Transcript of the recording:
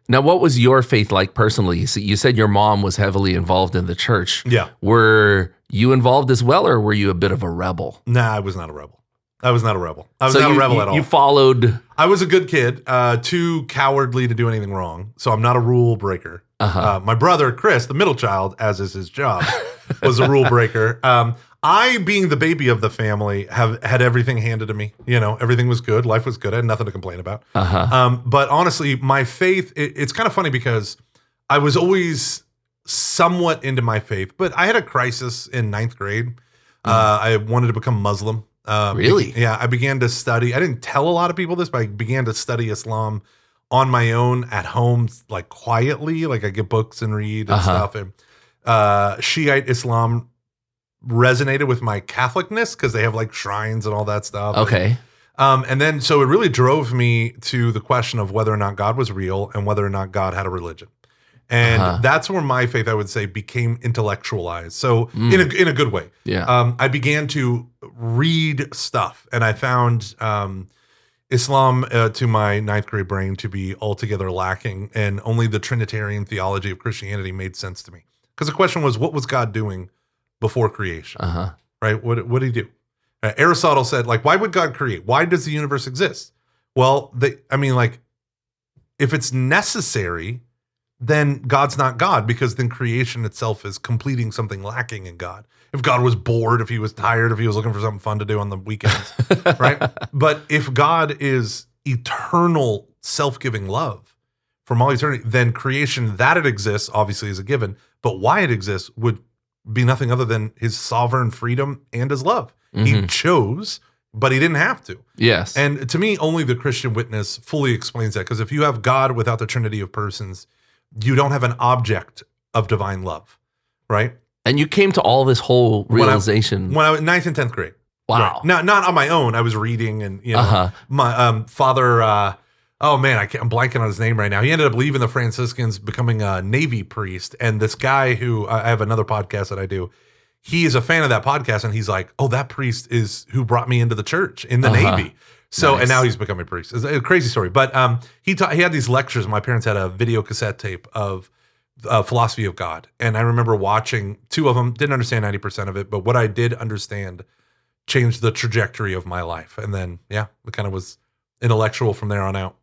Now, what was your faith like personally? You said your mom was heavily involved in the church. Yeah. Were you involved as well, or were you a bit of a rebel? Nah, I was not a rebel. I was not a rebel at all. You followed. I was a good kid, too cowardly to do anything wrong. So I'm not a rule breaker. My brother, Chris, the middle child, as is his job, was a rule breaker. I, being the baby of the family, have had everything handed to me. You know, everything was good. Life was good. I had nothing to complain about. But honestly, my faith, it's kind of funny because I was always somewhat into my faith, but I had a crisis in 9th grade. I wanted to become Muslim. Really? Yeah, I began to study. I didn't tell a lot of people this, but I began to study Islam on my own at home, like quietly. Like I get books and read and stuff. And Shiite Islam resonated with my Catholicness because they have like shrines and all that stuff. Okay. And then so it really drove me to the question of whether or not God was real and whether or not God had a religion. And that's where my faith, I would say, became intellectualized. So in a good way. Yeah. I began to read stuff, and I found Islam to my 9th grade brain to be altogether lacking, and only the Trinitarian theology of Christianity made sense to me. Because the question was, what was God doing before creation? Right? What did he do? Aristotle said, like, why would God create? Why does the universe exist? Well, if it's necessary, then God's not God, because then creation itself is completing something lacking in God. If God was bored, if he was tired, if he was looking for something fun to do on the weekends, right? But if God is eternal, self-giving love from all eternity, then creation, that it exists, obviously is a given, but why it exists would be nothing other than his sovereign freedom and his love. He chose, but he didn't have to. Yes. And to me, only the Christian witness fully explains that, because if you have God without the Trinity of persons, you don't have an object of divine love, right? And you came to all this whole realization when I was 9th and 10th grade. Wow. Right. Not on my own. I was reading, and my father. I'm blanking on his name right now. He ended up leaving the Franciscans, becoming a Navy priest. And this guy who I have another podcast that I do. He is a fan of that podcast, and he's like, "Oh, that priest is who brought me into the church in the Navy." So, nice. And now he's become a priest. It's a crazy story. But he had these lectures. My parents had a video cassette tape of philosophy of God. And I remember watching 2 of them, didn't understand 90% of it, but what I did understand changed the trajectory of my life. And then, it kind of was intellectual from there on out.